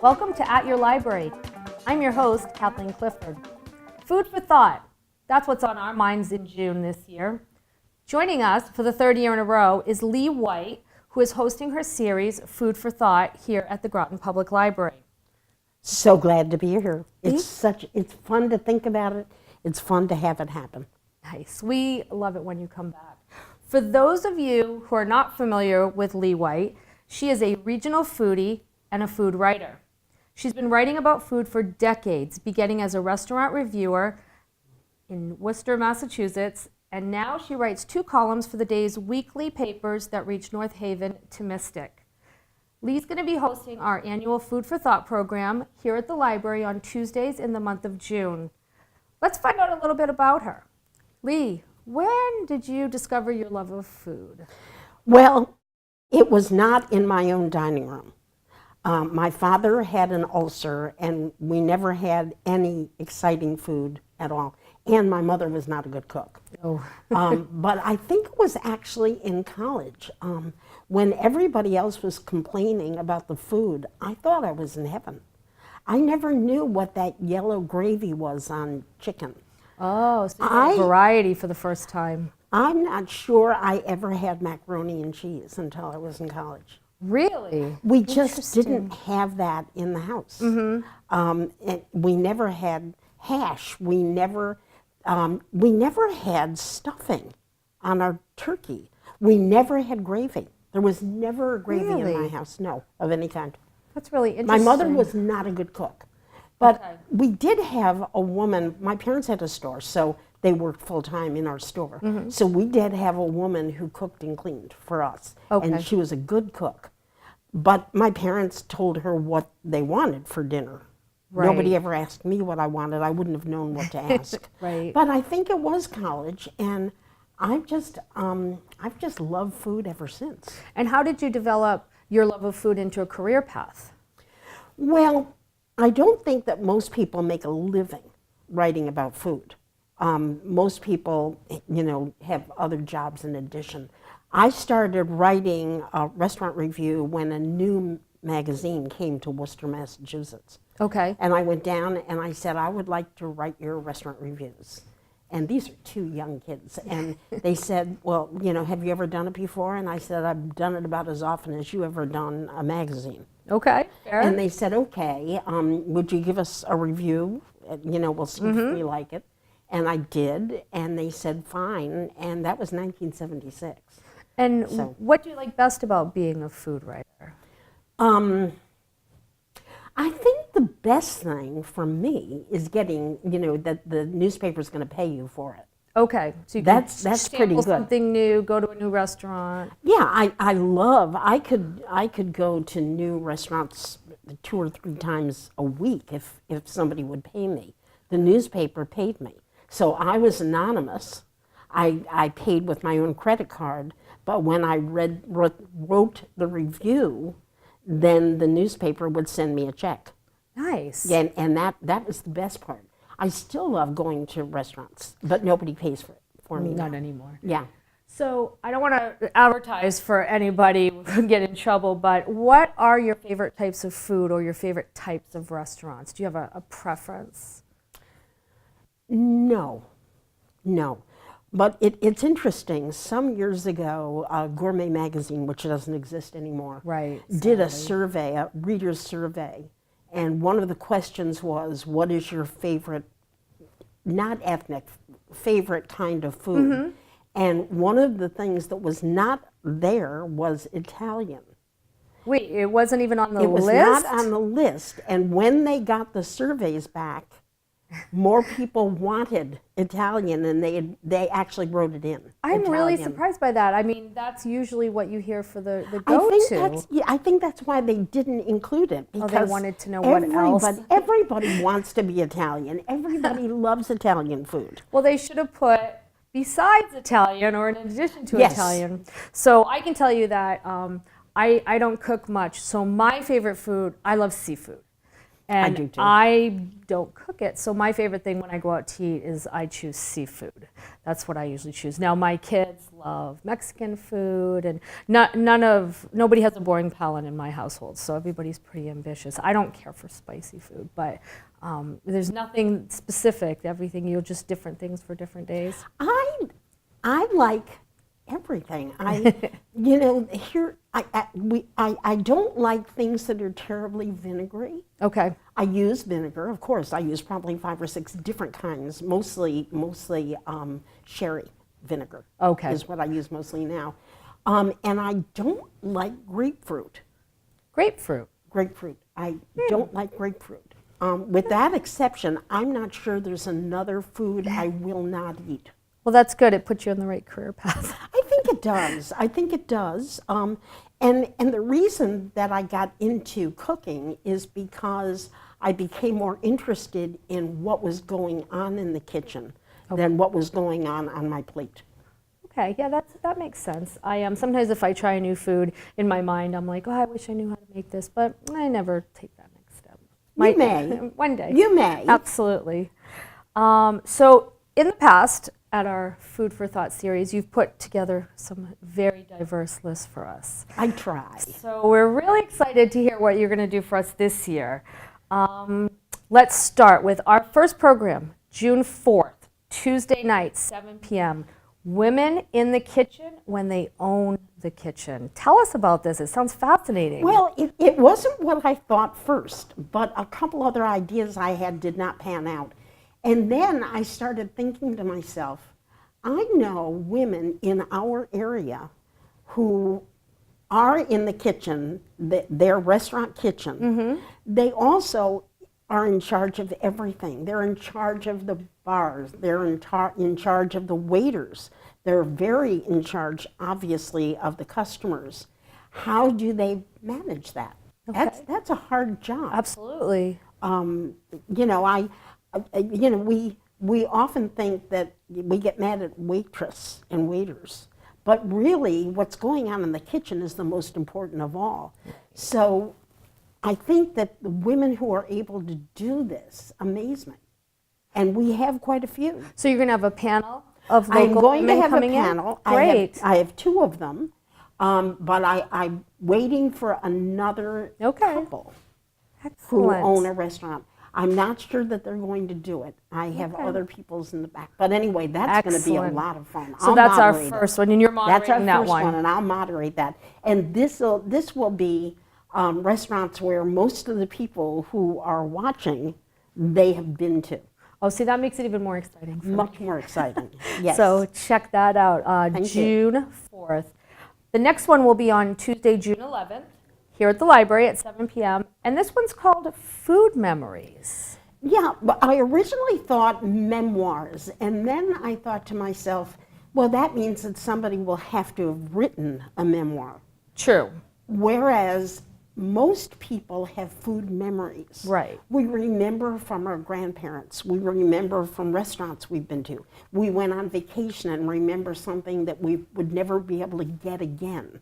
Welcome to At Your Library. I'm your host, Cathleen Clifford. Food for thought. That's what's on our minds in June this year. Joining us for the third year in a row is Lee White, who is hosting her series, Food for Thought, here at the Groton Public Library. So glad to be here. It's fun to think about it. It's fun to have it happen. Nice. We love it when you come back. For those of you who are not familiar with Lee White, she is a regional foodie and a food writer. She's been writing about food for decades, beginning as a restaurant reviewer in Worcester, Massachusetts, and now she writes 2 columns for the day's weekly papers that reach North Haven to Mystic. Lee's going to be hosting our annual Food for Thought program here at the library on Tuesdays in the month of June. Let's find out a little bit about her. Lee, when did you discover your love of food? Well, it was not in my own dining room. My father had an ulcer, and we never had any exciting food at all. And my mother was not a good cook. Oh. But I think it was actually in college. When everybody else was complaining about the food, I thought I was in heaven. I never knew what that yellow gravy was on chicken. Oh, so you had variety for the first time. I'm not sure I ever had macaroni and cheese until I was in college. Really? We just didn't have that in the house. Mm-hmm. And we never had hash. We never had stuffing on our turkey. We never had gravy. There was never gravy in my house, no, of any kind. That's really interesting. My mother was not a good cook. But we did have a woman, my parents had a store, so they worked full-time in our store. Mm-hmm. So we did have a woman who cooked and cleaned for us. Okay. And she was a good cook. But my parents told her what they wanted for dinner. Right. Nobody ever asked me what I wanted. I wouldn't have known what to ask. Right. But I think it was college, and I've just loved food ever since. And how did you develop your love of food into a career path? Well, I don't think that most people make a living writing about food. Most people, have other jobs in addition. I started writing a restaurant review when a new magazine came to Worcester, Massachusetts. Okay. And I went down and I said, I would like to write your restaurant reviews. And these are 2 young kids. And they said, well, have you ever done it before? And I said, I've done it about as often as you ever done a magazine. Okay, fair. And they said, okay, would you give us a review? We'll see if we like it. And I did, and they said, fine. And that was 1976. And what do you like best about being a food writer? I think the best thing for me is getting, that the newspaper's going to pay you for it. Okay, so you that's can pretty good. Something new, go to a new restaurant. Yeah, I could go to new restaurants 2 or 3 times a week if somebody would pay me. The newspaper paid me, so I was anonymous. I paid with my own credit card, but when I wrote the review, then the newspaper would send me a check. Nice. And that was the best part. I still love going to restaurants, but nobody pays for me. Not anymore. Yeah. So I don't want to advertise for anybody who get in trouble, but what are your favorite types of food or your favorite types of restaurants? Do you have a preference? No. But it's interesting. Some years ago, Gourmet Magazine, which doesn't exist anymore, did a survey, a reader's survey. And one of the questions was, what is your favorite, not ethnic, favorite kind of food? Mm-hmm. And one of the things that was not there was Italian. Wait, it wasn't even on the list? It was not on the list. And when they got the surveys back, more people wanted Italian, and they actually wrote it in. I'm really surprised by that. I mean, that's usually what you hear for the go-to. I think that's why they didn't include it, because they wanted to know what else. Everybody wants to be Italian. Everybody loves Italian food. Well, they should have put besides Italian or in addition to Italian. So I can tell you that I don't cook much. So my favorite food, I love seafood. And do too. I don't cook it, so my favorite thing when I go out to eat is I choose seafood. That's what I usually choose. Now my kids love Mexican food, and nobody has a boring palate in my household, so everybody's pretty ambitious. I don't care for spicy food, but there's nothing specific. Everything, just different things for different days. I like everything. I don't like things that are terribly vinegary. Okay. I use vinegar, of course. I use probably 5 or 6 different kinds, mostly sherry vinegar. Okay. Is what I use mostly now. And I don't like grapefruit. Grapefruit. I don't like grapefruit. With that exception, I'm not sure there's another food I will not eat. Well, that's good. It puts you on the right career path. I think it does. And the reason that I got into cooking is because I became more interested in what was going on in the kitchen than what was going on my plate. Okay, yeah, that makes sense. Sometimes if I try a new food, in my mind, I'm like, oh, I wish I knew how to make this, but I never take that next step. You may. One day. You may. Absolutely. So in the past, at our Food for Thought series, you've put together some very diverse lists for us. I try. So we're really excited to hear what you're going to do for us this year. Let's start with our first program, June 4th, Tuesday night, 7 p.m. Women in the Kitchen when they own the kitchen. Tell us about this. It sounds fascinating. Well, it wasn't what I thought first, but a couple other ideas I had did not pan out. And then I started thinking to myself, I know women in our area who are in the kitchen, their restaurant kitchen. Mm-hmm. They also are in charge of everything. They're in charge of the bars. They're in charge of the waiters. They're very in charge, obviously, of the customers. How do they manage that? Okay. That's a hard job. Absolutely. We often think that we get mad at waitress and waiters, but really what's going on in the kitchen is the most important of all. So I think that the women who are able to do this amaze me, and we have quite a few. So you're going to have a panel of local I'm going women to have a coming panel. in? Great. I have 2 of them, but I'm waiting for another couple who own a restaurant. I'm not sure that they're going to do it. I have other people's in the back. But anyway, that's going to be a lot of fun. So that's our first one, and you're moderating that one. That's our first one, and I'll moderate that. And this will be restaurants where most of the people who are watching, they have been to. Oh, see, that makes it even more exciting for me. Much more exciting, yes. So check that out, June 4th. The next one will be on Tuesday, June 11th. Here at the library at 7 p.m. And this one's called Food Memories. Yeah, but I originally thought memoirs, and then I thought to myself, well, that means that somebody will have to have written a memoir. True. Whereas most people have food memories. Right. We remember from our grandparents. We remember from restaurants we've been to. We went on vacation and remember something that we would never be able to get again.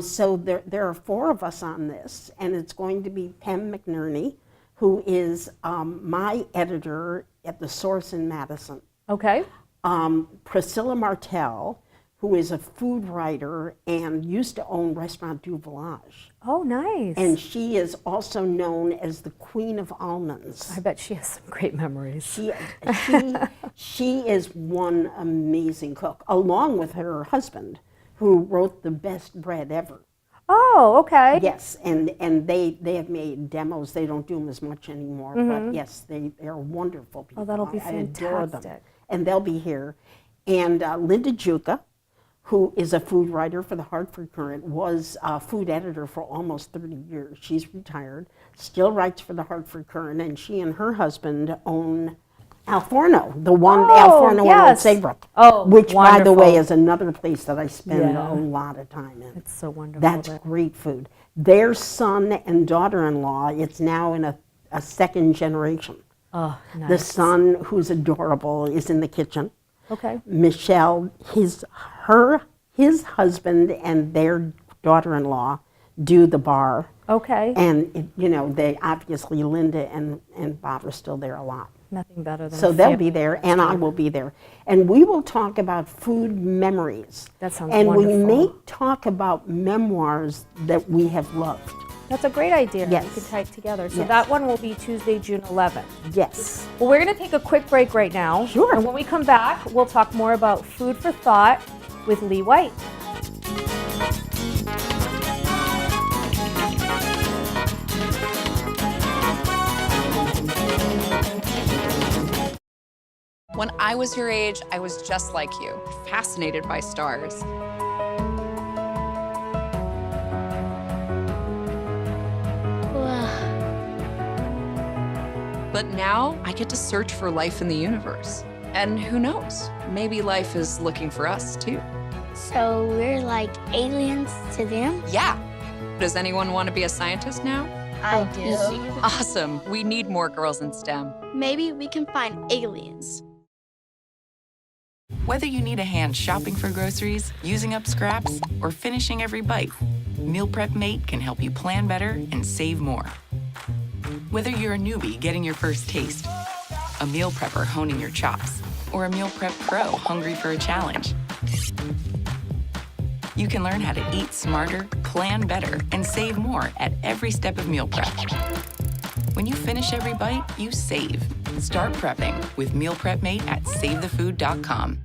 So there are 4 of us on this, and it's going to be Pam McNerney, who is my editor at The Source in Madison. Okay. Priscilla Martell, who is a food writer and used to own Restaurant du Village. Oh, nice. And she is also known as the Queen of Almonds. I bet she has some great memories. She is one amazing cook, along with her husband, who wrote The Best Bread Ever. Oh, okay. Yes, and they have made demos. They don't do them as much anymore, but yes, they're wonderful people. Oh, that'll be fantastic. I adore them. And they'll be here. And Linda Juka, who is a food writer for the Hartford Courant, was a food editor for almost 30 years. She's retired, still writes for the Hartford Courant, and she and her husband own Al Forno, the one Al Forno in Old Saybrook, which, wonderful. By the way, is another place that I spend a lot of time in. It's so wonderful. That's great food. Their son and daughter-in-law, it's now in a second generation. Oh, nice. The son, who's adorable, is in the kitchen. Okay. Michelle, his husband and their daughter-in-law do the bar. Okay. And, they obviously, Linda and Bob are still there a lot. Nothing better than So a they'll family be there, and I will be there. And we will talk about food memories. That sounds and wonderful. And we may talk about memoirs that we have loved. That's a great idea. Yes. We can tie it together. So Yes. that one will be Tuesday, June 11th. Yes. Well, we're going to take a quick break right now. Sure. And when we come back, we'll talk more about food for thought with Lee White. When I was your age, I was just like you, fascinated by stars. But now I get to search for life in the universe. And who knows, maybe life is looking for us too. So we're like aliens to them? Yeah. Does anyone want to be a scientist now? I do. Awesome. We need more girls in STEM. Maybe we can find aliens. Whether you need a hand shopping for groceries, using up scraps, or finishing every bite, Meal Prep Mate can help you plan better and save more. Whether you're a newbie getting your first taste, a meal prepper honing your chops, or a meal prep pro hungry for a challenge, you can learn how to eat smarter, plan better, and save more at every step of meal prep. When you finish every bite, you save. Start prepping with Meal Prep Mate at SaveTheFood.com.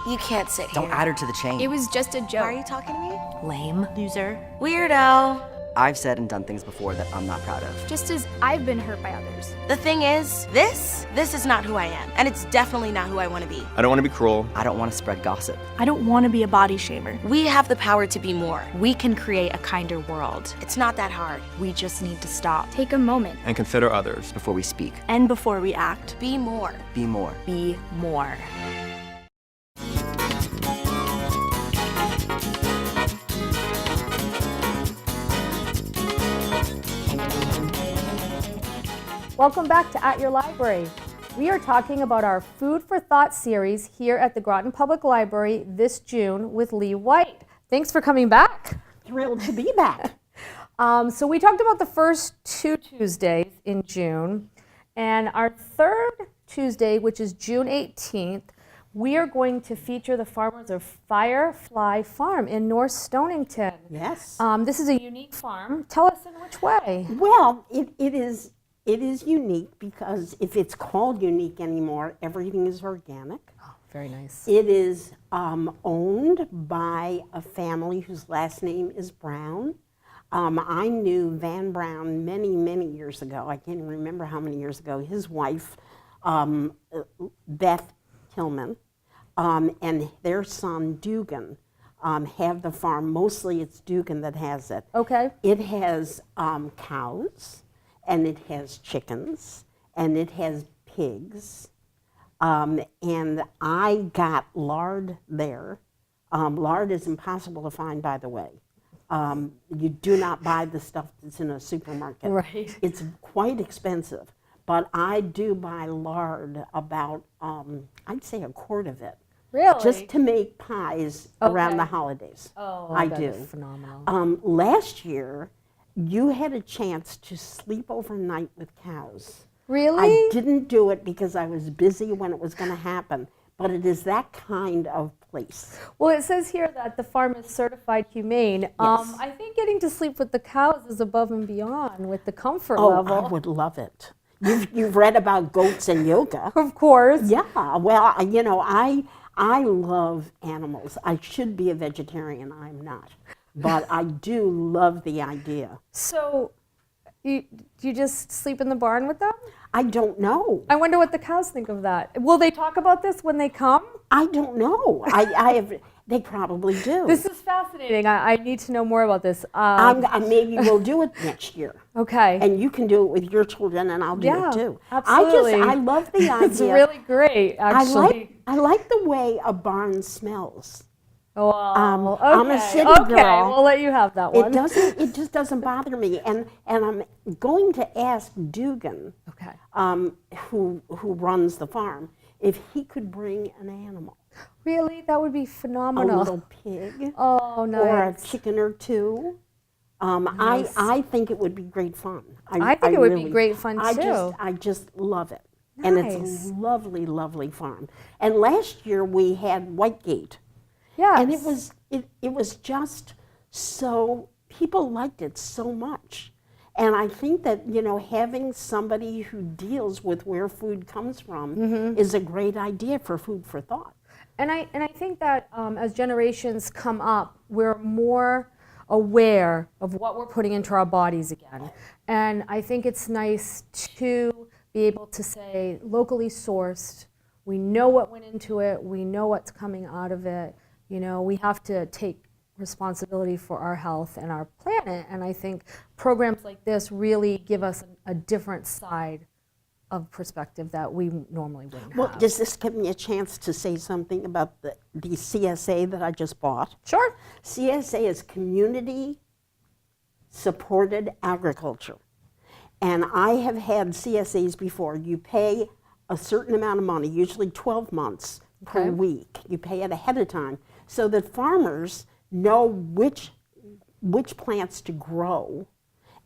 You can't sit here. Don't add her to the chain. It was just a joke. Why are you talking to me? Lame. Loser. Weirdo. I've said and done things before that I'm not proud of. Just as I've been hurt by others. The thing is, this is not who I am. And it's definitely not who I want to be. I don't want to be cruel. I don't want to spread gossip. I don't want to be a body shamer. We have the power to be more. We can create a kinder world. It's not that hard. We just need to stop. Take a moment. And consider others. Before we speak. And before we act. Be more. Be more. Be more. Welcome back to At Your Library. We are talking about our Food for Thought series here at the Groton Public Library this June with Lee White. Thanks for coming back. Thrilled to be back. So we talked about the first 2 Tuesdays in June, and our third Tuesday, which is June 18th, we are going to feature the farmers of Firefly Farm in North Stonington. Yes. This is a unique farm. Tell us in which way. Well, it is unique because if it's called unique anymore, everything is organic. Oh, very nice. It is owned by a family whose last name is Brown. I knew Van Brown many, many years ago. I can't even remember how many years ago. His wife, Beth Tillman, and their son, Dugan, have the farm. Mostly it's Dugan that has it. Okay. It has cows, and it has chickens, and it has pigs. And I got lard there. Lard is impossible to find, by the way. You do not buy the stuff that's in a supermarket. Right. It's quite expensive, but I do buy lard about, I'd say a quart of it. Really? Just to make pies around the holidays. Oh, I that do. is phenomenal. Last year, you had a chance to sleep overnight with cows. Really? I didn't do it because I was busy when it was going to happen, but it is that kind of place. Well, it says here that the farm is certified humane. Yes. I think getting to sleep with the cows is above and beyond with the comfort Oh, level. I would love it. You've read about goats and yoga. Of course. Yeah, well, I love animals. I should be a vegetarian, I'm not. But I do love the idea. So, do you just sleep in the barn with them? I don't know. I wonder what the cows think of that. Will they talk about this when they come? I don't know. They probably do. This is fascinating. I need to know more about this. Maybe we'll do it next year. Okay. And you can do it with your children, and I'll do it too. Absolutely. I love the idea. It's really great, actually. I like the way a barn smells. Well, okay. I'm a city Okay, girl. we'll let you have that one. It just doesn't bother me. And I'm going to ask Dugan, who runs the farm, if he could bring an animal. Really? That would be phenomenal. A little pig. Oh, nice. Or a chicken or two. I think it would be great fun. I think it would be great fun too. I just love it. And it's a lovely, lovely farm. And last year we had Whitegate. Yes. And it was just so, people liked it so much. And I think that, having somebody who deals with where food comes from is a great idea for food for thought. And I think that as generations come up, we're more aware of what we're putting into our bodies again. And I think it's nice to be able to say locally sourced, we know what went into it, we know what's coming out of it, we have to take responsibility for our health and our planet, and I think programs like this really give us a different side of perspective that we normally wouldn't Well, have. does this give me a chance to say something about the CSA that I just bought? Sure. CSA is Community Supported Agriculture. And I have had CSAs before. You pay a certain amount of money, usually 12 months per week. You pay it ahead of time so that farmers know which plants to grow,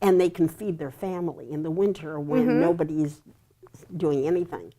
and they can feed their family in the winter when nobody's doing anything.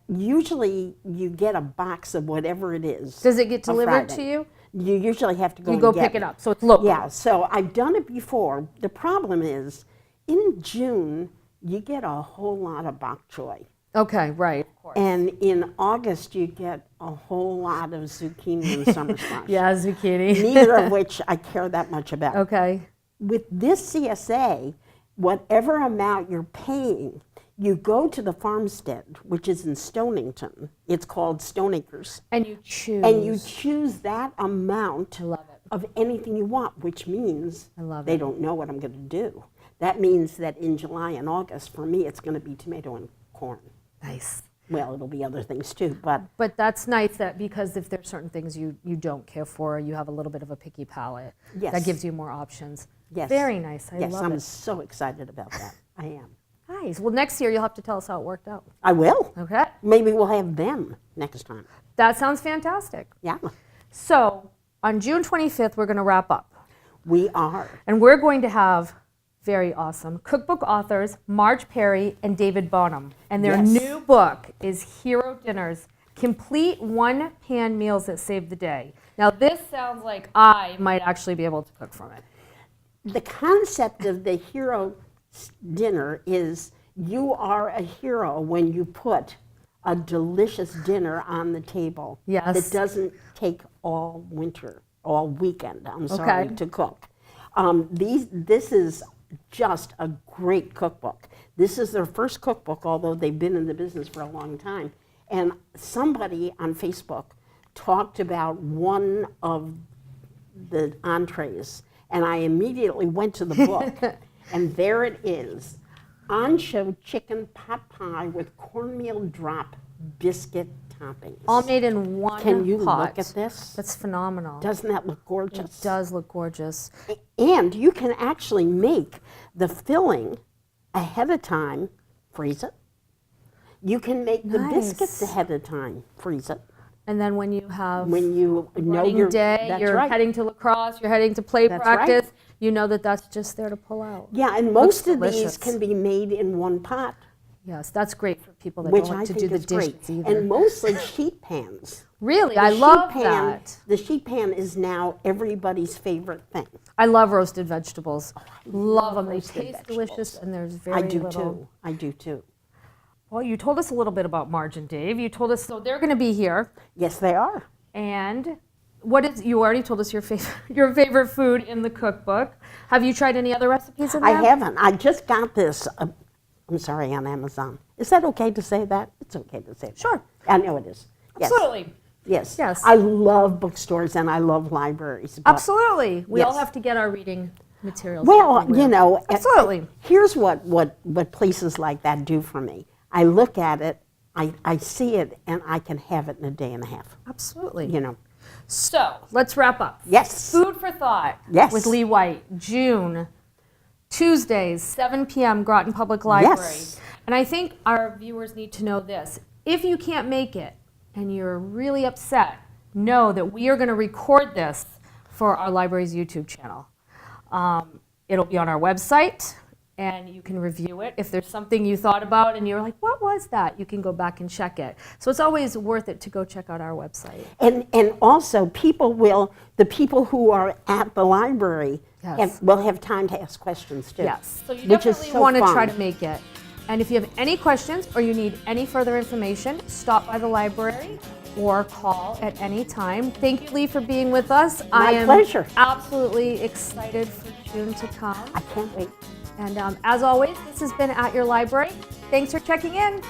Usually you get a box of whatever it is. Does it get delivered to you? You usually have to go You go pick it up, so it's local. Yeah, so I've done it before. The problem is, in June, you get a whole lot of bok choy. Okay, right, of course. And in August, you get a whole lot of zucchini and summer squash. Yeah, zucchini. Neither of which I care that much about. Okay. With this CSA, whatever amount you're paying, you go to the farmstead, which is in Stonington. It's called Stone Acres. And you choose. And you choose that amount I love it. of anything you want, which means I love they it. don't know what I'm going to do. That means that in July and August, for me, it's going to be tomato and corn. Nice. Well, it'll be other things too, but that's nice that because if there's certain things you don't care for, you have a little bit of a picky palate. Yes. That gives you more options. yes. Very nice. I yes, love I'm it. so excited about that. I am. Nice. Well, next year you'll have to tell us how it worked out. I will. Okay. Maybe we'll have them next time. That sounds fantastic. Yeah, So on June 25th, we're going to wrap up. we are. And we're going to have very awesome cookbook authors Marge Perry and David Bonham. And their Yes. new book is Hero Dinners, Complete One-Pan Meals That Save the Day. Now this sounds like I might actually be able to cook from it. The concept of the hero dinner is you are a hero when you put a delicious dinner on the table. Yes. That doesn't take all winter, all weekend, I'm sorry, Okay. to cook. This is just a great cookbook. This is their first cookbook, although they've been in the business for a long time. And somebody on Facebook talked about one of the entrees, and I immediately went to the book, and there it is. Ancho chicken pot pie with cornmeal drop biscuit toppings. All made in one pot. Can you look at this? That's phenomenal. Doesn't that look gorgeous? It does look gorgeous. And you can actually make the filling ahead of time, freeze it. You can make the Nice. biscuits ahead of time, freeze it. And then when you have When you know running you're, day, that's you're right. heading to lacrosse, you're heading to play That's right. practice, you know that that's just there to pull out. Yeah, and most of delicious. these can be made in one pot, Yes, that's great for people that which don't I like to think do the is great. dishes either. And mostly sheet pans. Really, The I sheet love pan- that. The sheet pan is now everybody's favorite thing. I love roasted vegetables. Love them. They roasted taste delicious, vegetables. and there's very I do little. too. I do too. Well, you told us a little bit about Marge and Dave. You told us so they're going to be here, Yes, they are. and what is? You already told us your favorite food in the cookbook. Have you tried any other recipes in I there? haven't. I just got this. I'm sorry, on Amazon. Is that okay to say that? It's okay to say that. Sure. I know it is. Yes. Absolutely. Yes. Yes. I love bookstores and I love libraries. but- Absolutely. We all Yes. have to get our reading materials. Well, everywhere. you know, Absolutely. Here's what places like that do for me. I look at it, I see it, and I can have it in a day and a half. Absolutely. You know. So let's wrap up. Yes. Food for thought. Yes. With Lee White, June, Tuesdays, 7 p.m. Groton Public Library. Yes. And I think our viewers need to know this. If you can't make it and you're really upset, know that we are going to record this for our library's YouTube channel. It'll be on our website, and you can review it. If there's something you thought about and you're like, what was that? You can go back and check it. So it's always worth it to go check out our website. And also, the people who are at the library will have time to ask questions too. Yes, so you which is definitely so want to fun. try to make it. And if you have any questions or you need any further information, stop by the library or call at any time. Thank you, Lee, for being with us. My pleasure. Absolutely excited for June to come. I can't wait. And as always, this has been At Your Library. Thanks for checking in.